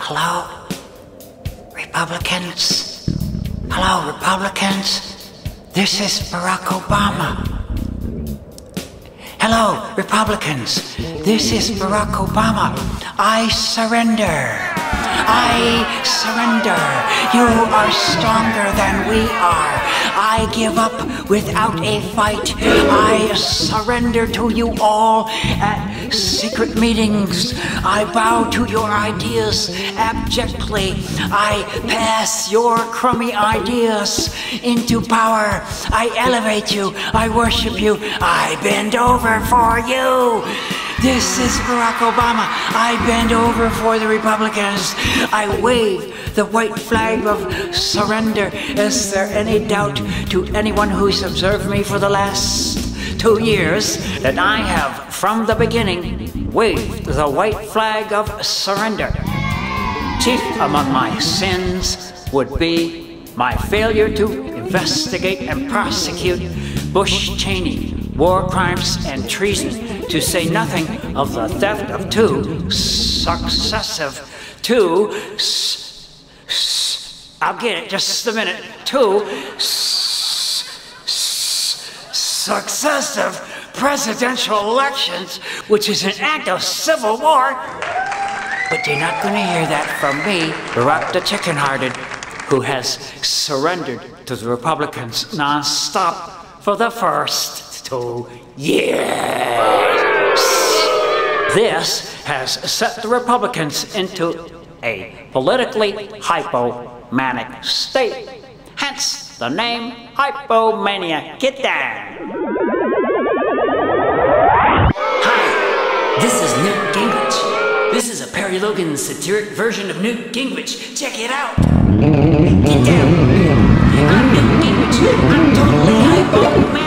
Hello, Republicans? Hello, Republicans? This is Barack Obama. Hello, Republicans. This is Barack Obama. I surrender. I surrender. You are stronger than we are. I give up without a fight. I surrender to you all at secret meetings. I bow to your ideas abjectly. I pass your crummy ideas into power. I elevate you. I worship you. I bend over for you. This is Barack Obama. I bend over for the Republicans. I wave the white flag of surrender. Is there any doubt to anyone who's observed me for the last 2 years that I have, from the beginning, waved the white flag of surrender? Chief among my sins would be my failure to investigate and prosecute Bush Cheney war crimes and treason, to say nothing of the theft of I'll get it just a minute, two successive presidential elections, which is an act of civil war. But you're not going to hear that from me, Barack the Chicken-Hearted, who has surrendered to the Republicans non-stop for the first 2 years. This has set the Republicans into a politically hypomanic state. Hence the name Hypomania. Get down. Hi, this is Newt Gingrich. This is a Perry Logan satiric version of Newt Gingrich. Check it out. Get down. I'm Newt Gingrich. I'm totally hypomanic.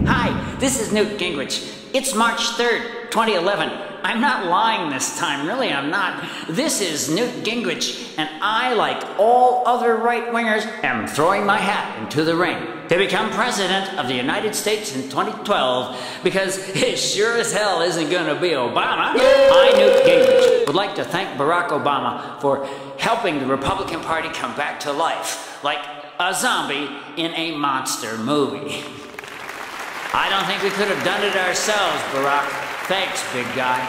Hi, this is Newt Gingrich. It's March 3rd, 2011. I'm not lying this time, really I'm not. This is Newt Gingrich, and I, like all other right-wingers, am throwing my hat into the ring to become President of the United States in 2012, because it sure as hell isn't gonna be Obama. I, Newt Gingrich, would like to thank Barack Obama for helping the Republican Party come back to life, like a zombie in a monster movie. I don't think we could have done it ourselves, Barack. Thanks, big guy.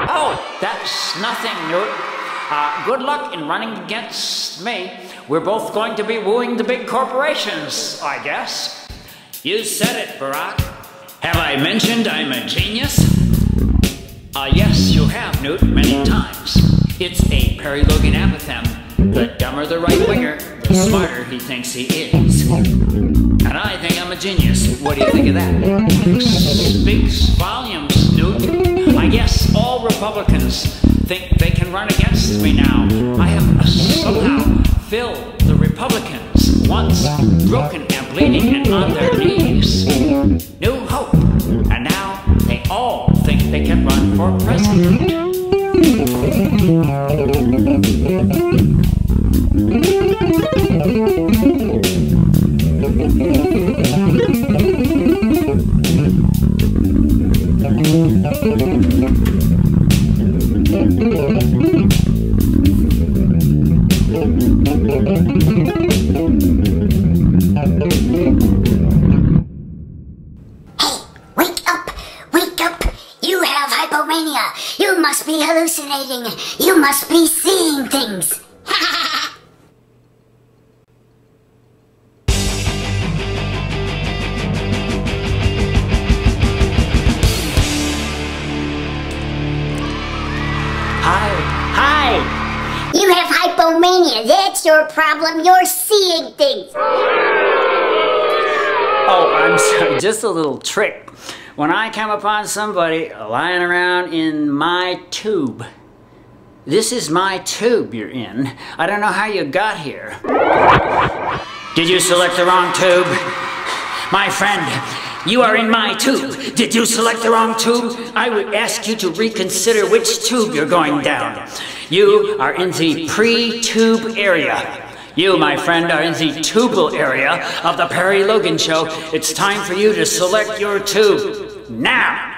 Oh, that's nothing, Newt. Good luck in running against me. We're both going to be wooing the big corporations, I guess. You said it, Barack. Have I mentioned I'm a genius? Yes, you have, Newt, many times. It's a Perry Logan apothegm. The dumber the right-winger, the smarter he thinks he is. And I think I'm a genius. What do you think of that? Speaks volumes, Newt. I guess all Republicans think they can run against me now. I have somehow filled the Republicans, once broken and bleeding and on their knees. New hope. And now they all think they can run for president. You must be hallucinating. You must be seeing things. Hi. You have hypomania. That's your problem. You're seeing things. Oh, I'm sorry. Just a little trick. When I come upon somebody lying around in my tube, this is my tube you're in. I don't know how you got here. Did you select the wrong tube? My friend, you are in my tube. Did you select the wrong tube? I would ask you to reconsider which tube you're going down. You are in the pre-tube area. You, my friend, are in the tubal area of the Perry Logan Show. It's time for you to select your tube. Now!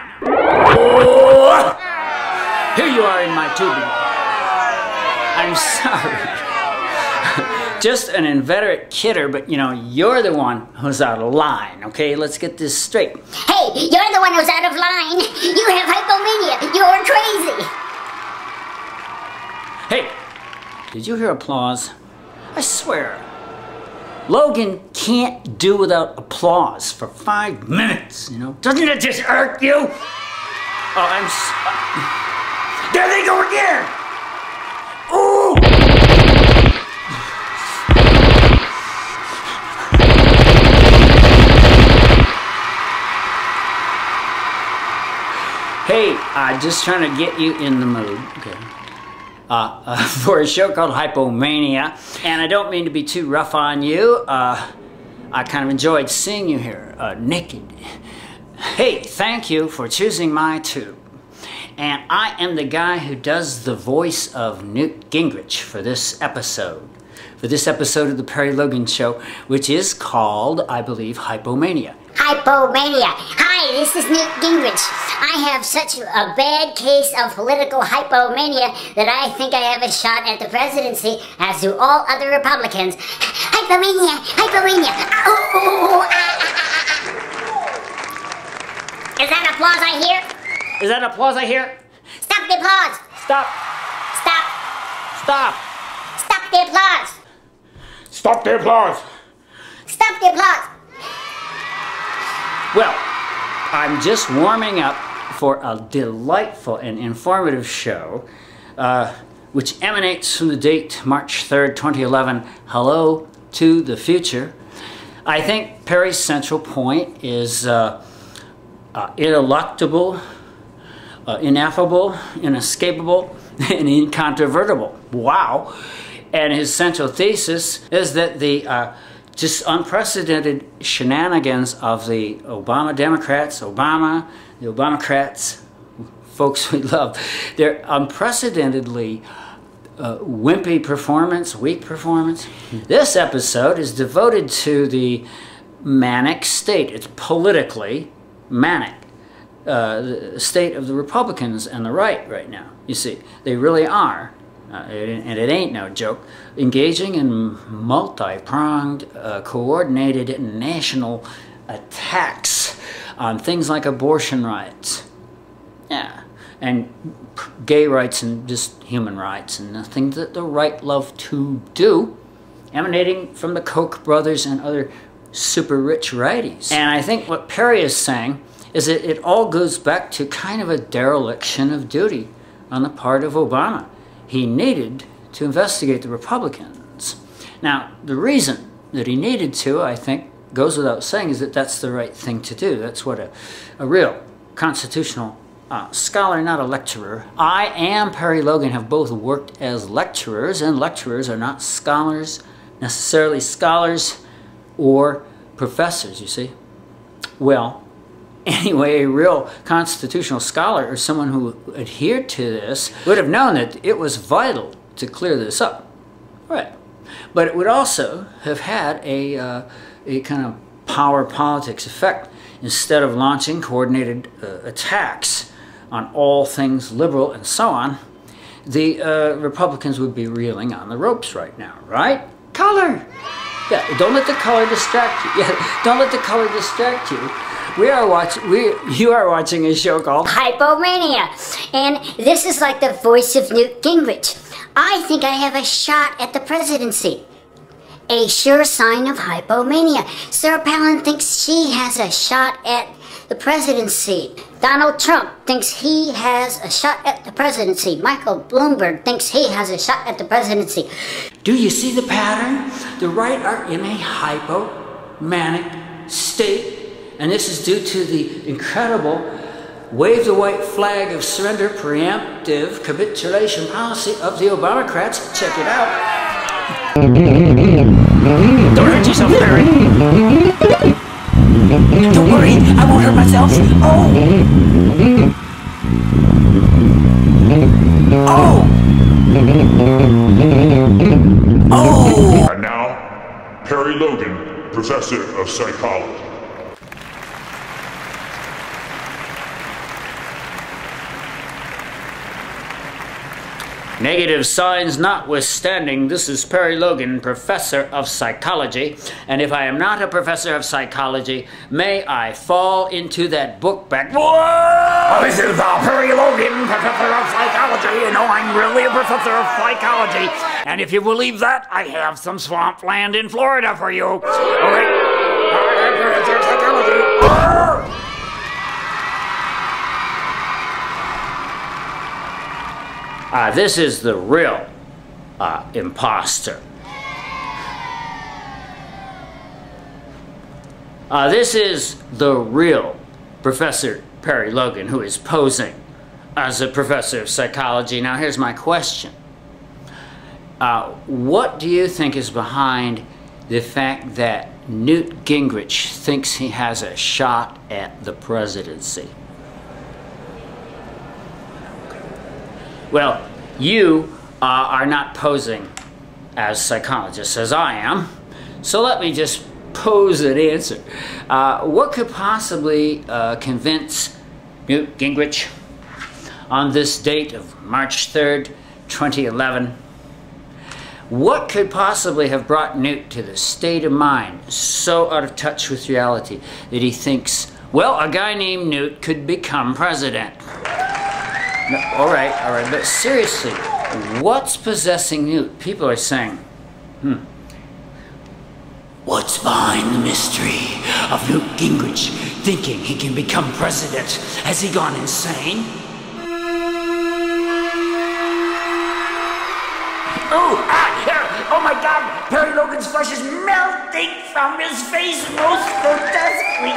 Here you are in my tubing. I'm sorry. Just an inveterate kidder, but you know, you're the one who's out of line, okay? Let's get this straight. Hey, you're the one who's out of line. You have hypomania. You're crazy. Hey, did you hear applause? I swear, Logan can't do without applause for 5 minutes, you know? Doesn't it just irk you? Oh, there they go again! Ooh! Hey, just trying to get you in the mood, okay? For a show called Hypomania, and I don't mean to be too rough on you. I kind of enjoyed seeing you here, naked. Hey, thank you for choosing my tube. And I am the guy who does the voice of Newt Gingrich for this episode. For this episode of the Perry Logan Show, which is called, I believe, Hypomania. Hypomania. Hi, this is Newt Gingrich. I have such a bad case of political hypomania that I think I have a shot at the presidency, as do all other Republicans. Hypomania! Hypomania! Is that applause I hear? Is that applause I hear? Stop the applause! Stop! Stop! Stop! Stop the applause! Stop the applause! Stop the applause! Well, I'm just warming up for a delightful and informative show, which emanates from the date March 3rd, 2011, Hello to the Future. I think Perry's central point is ineluctable, ineffable, inescapable, and incontrovertible. Wow! And his central thesis is that the just unprecedented shenanigans of the Obama Democrats, the Obamacrats, folks we love, their unprecedentedly wimpy performance, weak performance. This episode is devoted to the manic state. It's politically manic. The state of the Republicans and the right now. You see, they really are. And it ain't no joke, engaging in multi-pronged, coordinated national attacks on things like abortion rights, and gay rights and just human rights and the things that the right love to do, emanating from the Koch brothers and other super rich righties. And I think what Perry is saying is that it all goes back to kind of a dereliction of duty on the part of Obama. He needed to investigate the Republicans. Now, the reason that he needed to, I think, goes without saying, is that that's the right thing to do. That's what a real constitutional scholar, not a lecturer. I and Perry Logan have both worked as lecturers, and lecturers are not scholars, necessarily scholars or professors, you see. Well, anyway, a real constitutional scholar or someone who adhered to this would have known that it was vital to clear this up. Right. But it would also have had a kind of power politics effect. Instead of launching coordinated attacks on all things liberal and so on, the Republicans would be reeling on the ropes right now, right? Color! Yeah, don't let the color distract you. Yeah, don't let the color distract you. You are watching a show called Hypomania, and this is like the voice of Newt Gingrich. I think I have a shot at the presidency. A sure sign of hypomania. Sarah Palin thinks she has a shot at the presidency. Donald Trump thinks he has a shot at the presidency. Michael Bloomberg thinks he has a shot at the presidency. Do you see the pattern? The right are in a hypomanic state. And this is due to the incredible wave the white flag of surrender preemptive capitulation policy of the Obamacrats. Check it out. Don't hurt yourself, Larry. Don't worry, I won't hurt myself. Oh! Oh! Oh! And now, Perry Logan, Professor of Psychology. Negative signs notwithstanding, this is Perry Logan, professor of psychology. And if I am not a professor of psychology, may I fall into that book bag. Whoa! This is Perry Logan, professor of psychology. You know, I'm really a professor of psychology. And if you believe that, I have some swampland in Florida for you. All right. I'm professor of psychology. This is the real imposter. This is the real Professor Perry Logan, who is posing as a professor of psychology. Now, here's my question. What do you think is behind the fact that Newt Gingrich thinks he has a shot at the presidency? Well, you are not posing as psychologists as I am, so let me just pose an answer. What could possibly convince Newt Gingrich on this date of March 3rd, 2011? What could possibly have brought Newt to the state of mind so out of touch with reality that he thinks, well, a guy named Newt could become president? No, all right, but seriously, what's possessing Newt? People are saying, What's behind the mystery of Newt Gingrich thinking he can become president? Has he gone insane? Oh my God! Perry Logan's flesh is melting from his face most grotesquely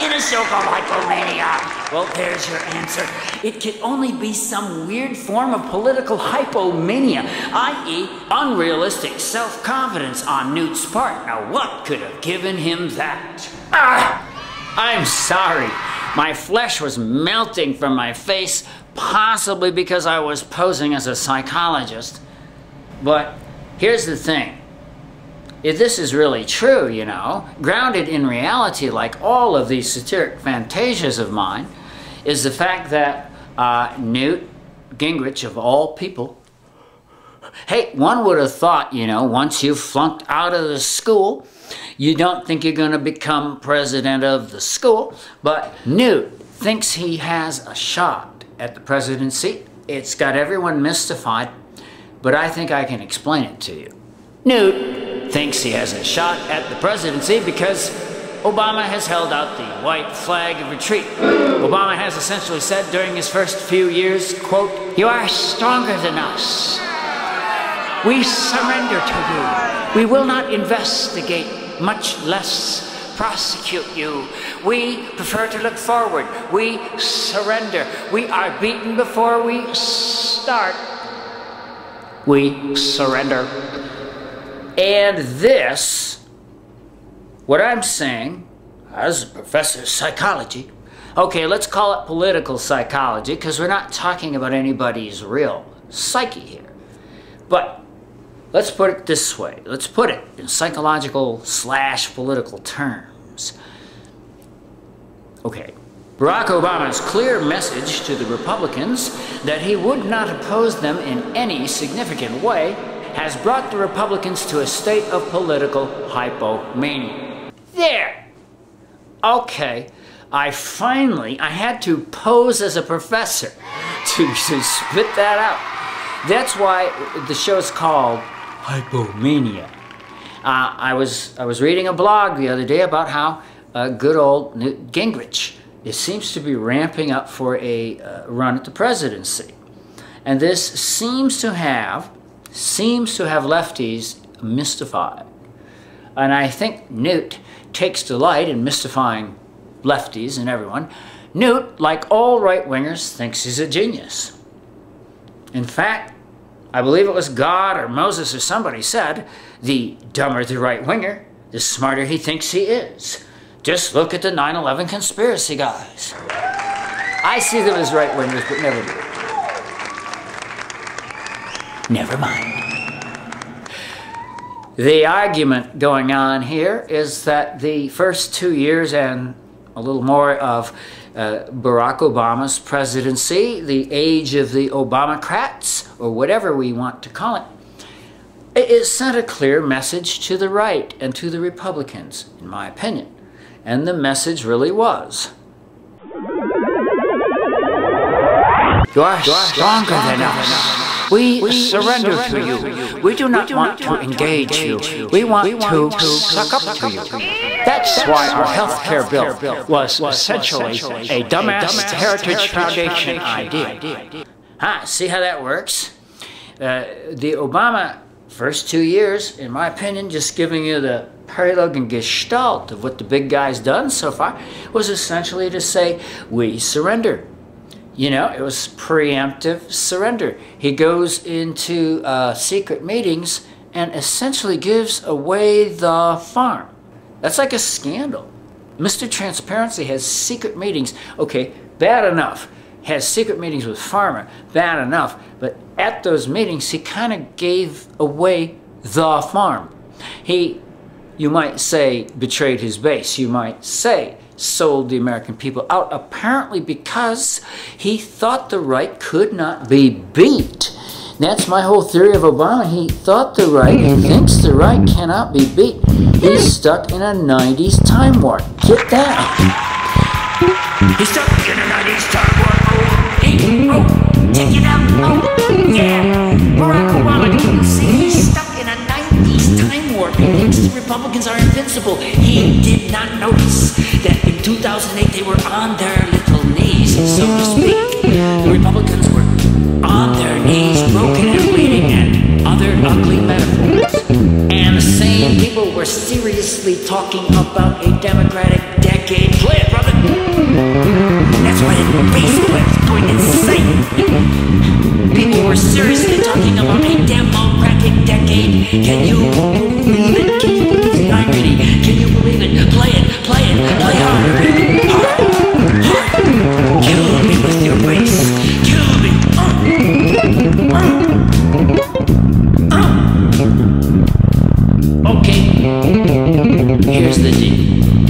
in a show called Hypomania. Well, there's your answer. It can only be some weird form of political hypomania, i.e. unrealistic self-confidence on Newt's part. Now, what could have given him that? I'm sorry. My flesh was melting from my face, possibly because I was posing as a psychologist. But here's the thing. If this is really true, you know, grounded in reality like all of these satiric fantasias of mine, is the fact that Newt Gingrich, of all people, hey, one would have thought, you know, once you've flunked out of the school, you don't think you're going to become president of the school, but Newt thinks he has a shot at the presidency. It's got everyone mystified, but I think I can explain it to you. Newt thinks he has a shot at the presidency because Obama has held out the white flag of retreat. Obama has essentially said during his first few years, quote, "You are stronger than us. We surrender to you. We will not investigate, much less prosecute you. We prefer to look forward. We surrender. We are beaten before we start. We surrender." And this, what I'm saying, as a professor of psychology, okay, let's call it political psychology, because we're not talking about anybody's real psyche here. But let's put it this way. Let's put it in psychological/political terms. Okay. Barack Obama's clear message to the Republicans that he would not oppose them in any significant way has brought the Republicans to a state of political hypomania. There! Okay, I had to pose as a professor to spit that out. That's why the show's called Hypomania. I was reading a blog the other day about how good old Newt Gingrich, it seems to be ramping up for a run at the presidency. And this seems to have lefties mystified. And I think Newt takes delight in mystifying lefties and everyone. Newt, like all right-wingers, thinks he's a genius. In fact, I believe it was God or Moses or somebody said, the dumber the right-winger, the smarter he thinks he is. Just look at the 9/11 conspiracy guys. I see them as right-wingers, but never do. Never mind. The argument going on here is that the first 2 years and a little more of Barack Obama's presidency, the age of the Obamacrats, or whatever we want to call it, it sent a clear message to the right and to the Republicans, in my opinion. And the message really was, you are stronger than us. We surrender to you. We do not want to engage you. We want to suck up to you. that's why our health care bill was essentially a dumbass Heritage Foundation idea. See how that works? The Obama first 2 years, in my opinion, just giving you the Perry Logan gestalt of what the big guy's done so far, was essentially to say, we surrender. You know, it was preemptive surrender. He goes into secret meetings and essentially gives away the farm. That's like a scandal. Mr. Transparency has secret meetings. Okay, bad enough. Has secret meetings with Farmer. Bad enough. But at those meetings, he kind of gave away the farm. He, you might say, betrayed his base. You might say, sold the American people out, apparently because he thought the right could not be beat. That's my whole theory of Obama. He thought the right, he thinks the right cannot be beat. He's stuck in a 90s time warp. Get that? He's stuck in a 90s time warp. Check it out. Yeah. Barack Obama, can you see he's stuck in a 90s time warp? He thinks the Republicans are invincible. He did not notice that in 2008 they were on their little knees, so to speak. The Republicans were on their knees, broken and bleeding, and other ugly metaphors. And the same people were seriously talking about a Democratic decade. Play it, brother! That's why the bass player's going insane. People were seriously talking about a Democratic decade. Can you believe it? Can you believe the irony? Can you believe it? Play it, play it, play hard, baby. Hard. Kill me with your bass. Kill me. Okay, here's the deal.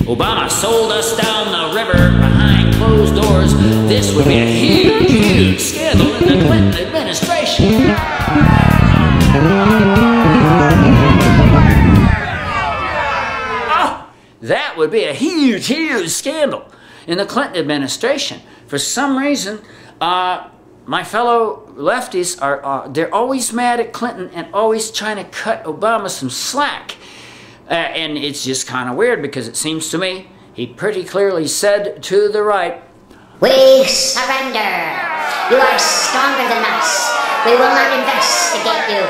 Obama sold us down the river behind closed doors. This would be a huge, huge scandal in the Clinton administration. Oh, that would be a huge, huge scandal in the Clinton administration. For some reason, my fellow lefties they're always mad at Clinton and always trying to cut Obama some slack. And it's just kind of weird because it seems to me he pretty clearly said to the right, We surrender. You are stronger than us. We will not investigate you.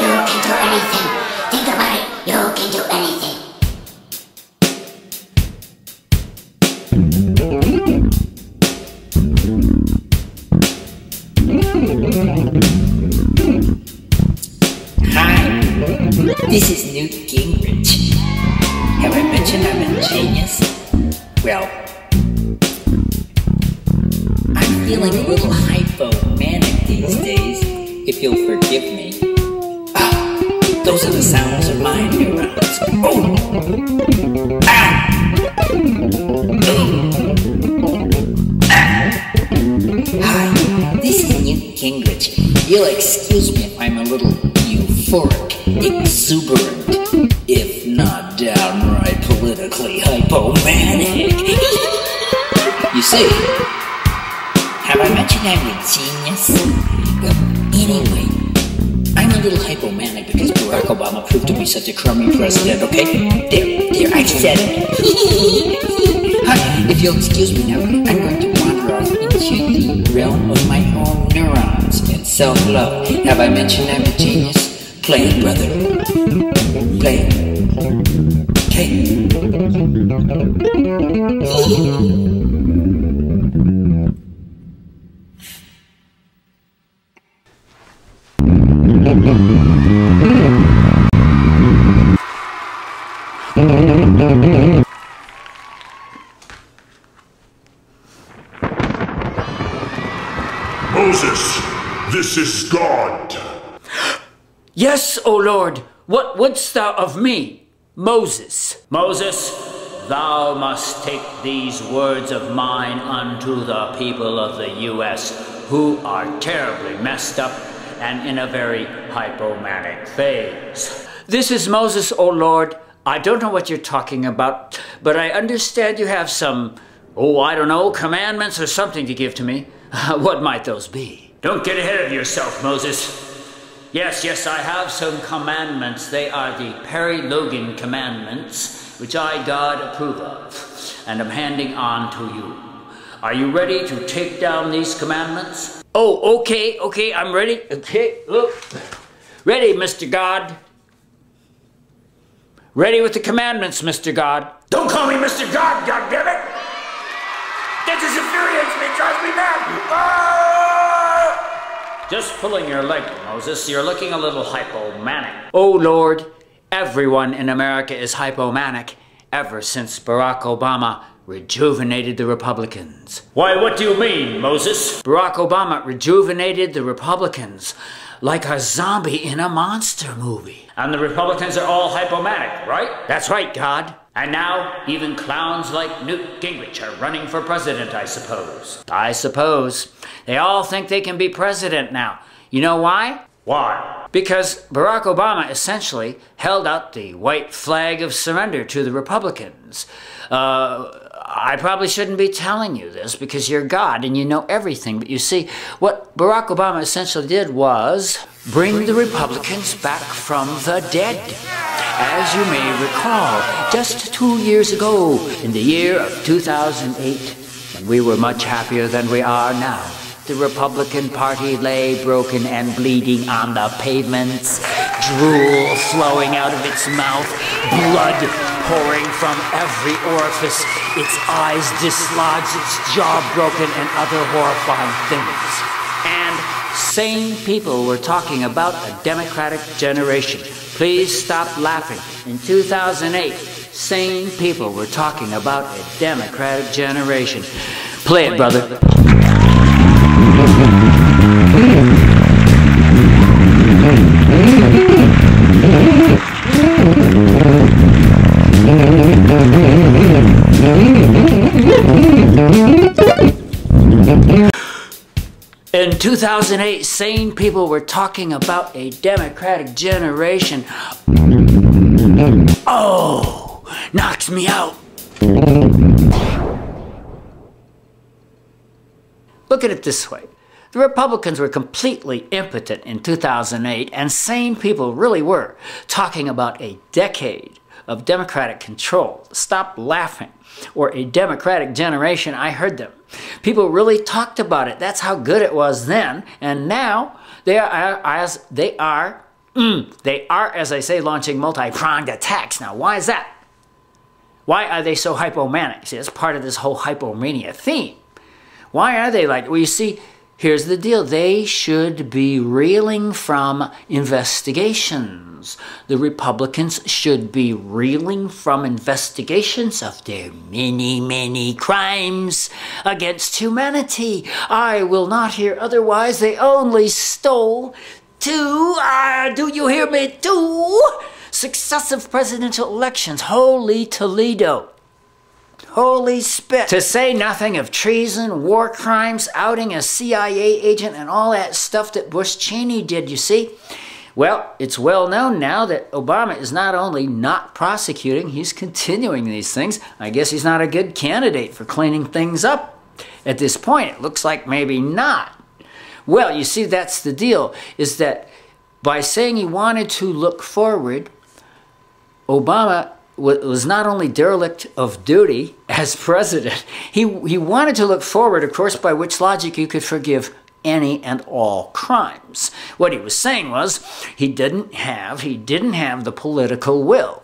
You can do anything. Think about it. You can do anything. Hi, this is Newt Gingrich. Have I mentioned I'm a genius? Well, I'm feeling a little hypomanic these days, if you'll forgive me. Those are the sounds of my neurons. Oh! Hi, this is Newt Gingrich. You'll excuse me if I'm a little euphoric, exuberant, if not downright politically hypomanic. You see, have I mentioned I'm a genius? Well, anyway, I'm a little hypomanic because Barack Obama proved to be such a crummy president, okay? There, I said it. Hi, if you'll excuse me now, I'm going to wander off into the realm of my own neurons and self-love. Have I mentioned I'm a genius? Play it, brother. Play it. Okay. Moses, this is God. Yes, O Lord, what wouldst thou of me, Moses? Moses, thou must take these words of mine unto the people of the U.S., who are terribly messed up and in a very hypomanic phase. This is Moses, O Lord. I don't know what you're talking about, but I understand you have some, I don't know, commandments or something to give to me. What might those be? Don't get ahead of yourself, Moses. Yes, I have some commandments. They are the Perry Logan commandments, which I, God, approve of, and am handing on to you. Are you ready to take down these commandments? Oh, okay, I'm ready. Okay, look. Ready, Mr. God. Ready with the commandments, Mr. God. Don't call me Mr. God, goddammit! That just infuriates me, drives me mad! Ah! Just pulling your leg, Moses. You're looking a little hypomanic. Oh, Lord, everyone in America is hypomanic ever since Barack Obama rejuvenated the Republicans. Why, what do you mean, Moses? Barack Obama rejuvenated the Republicans like a zombie in a monster movie. And the Republicans are all hypomanic, right? That's right, God. And now, even clowns like Newt Gingrich are running for president, I suppose. I suppose. They all think they can be president now. You know why? Why? Because Barack Obama essentially held out the white flag of surrender to the Republicans. I probably shouldn't be telling you this because you're God and you know everything. But you see, what Barack Obama essentially did was bring the Republicans back from the dead. As you may recall, just 2 years ago, in the year of 2008, when we were much happier than we are now, the Republican Party lay broken and bleeding on the pavements, drool flowing out of its mouth, blood pouring from every orifice, its eyes dislodged, its jaw broken, and other horrifying things. And sane people were talking about a democratic generation. Please stop laughing. In 2008, sane people were talking about a democratic generation. Play it, brother. In 2008, sane people were talking about a democratic generation. Oh, knocks me out. Look at it this way. The Republicans were completely impotent in 2008, and sane people really were talking about a decade of Democratic control. Stop laughing. Or a Democratic generation. I heard them. People really talked about it. That's how good it was then. And now they are, as I say, launching multi-pronged attacks. Now, why is that? Why are they so hypomanic? See, that's part of this whole hypomania theme. Why are they like, well, you see, here's the deal. They should be reeling from investigations. The Republicans should be reeling from investigations of their many, many crimes against humanity. I will not hear otherwise. They only stole two, do you hear me, 2 successive presidential elections. Holy Toledo. Holy spit. To say nothing of treason, war crimes, outing a CIA agent, and all that stuff that Bush Cheney did, you see. Well, it's well known now that Obama is not only not prosecuting, he's continuing these things. I guess he's not a good candidate for cleaning things up at this point. It looks like maybe not. Well, you see, that's the deal, is that by saying he wanted to look forward, Obama was not only derelict of duty as president, he wanted to look forward, of course, by which logic you could forgive any and all crimes. What he was saying was he didn't have the political will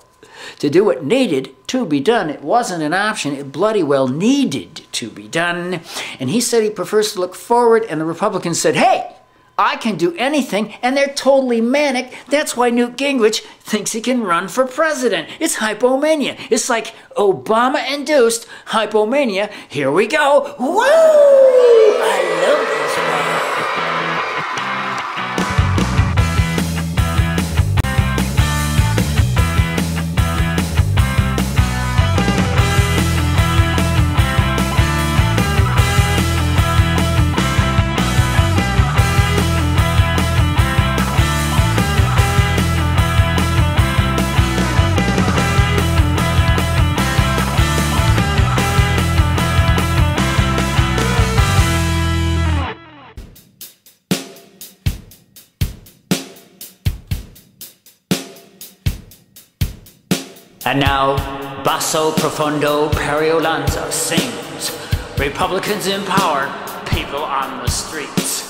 to do what needed to be done. It wasn't an option. It bloody well needed to be done. And he said he prefers to look forward, and the Republicans said, hey, I can do anything, and they're totally manic. That's why Newt Gingrich thinks he can run for president. It's hypomania. It's like Obama-induced hypomania. Here we go. Woo! I love this one. And now, Basso Profondo Periolanza sings Republicans in Power, People on the Streets.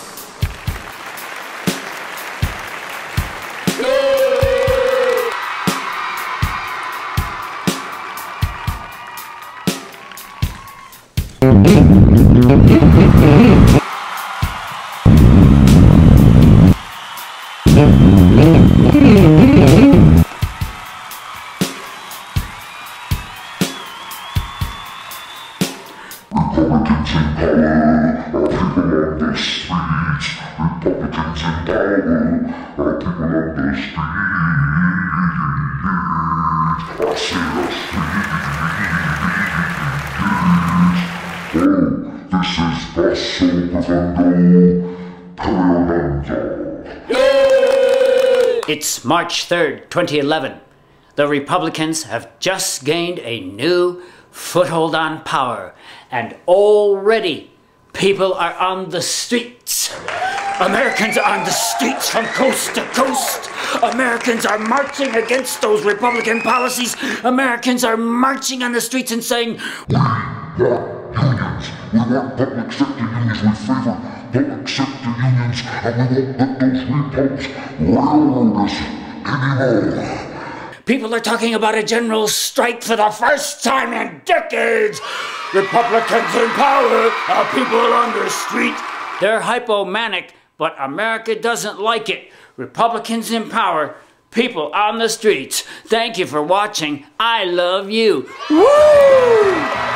It's March 3rd, 2011. The Republicans have just gained a new foothold on power, and already people are on the streets. Americans are on the streets from coast to coast. Americans are marching against those Republican policies. Americans are marching on the streets and saying, "We want unions. We want public sector unions. We favor public sector unions, and we won't let those repos railroad us anymore." People are talking about a general strike for the first time in decades. Republicans in power, people on the street. They're hypomanic, but America doesn't like it. Republicans in power, people on the streets. Thank you for watching. I love you. Woo!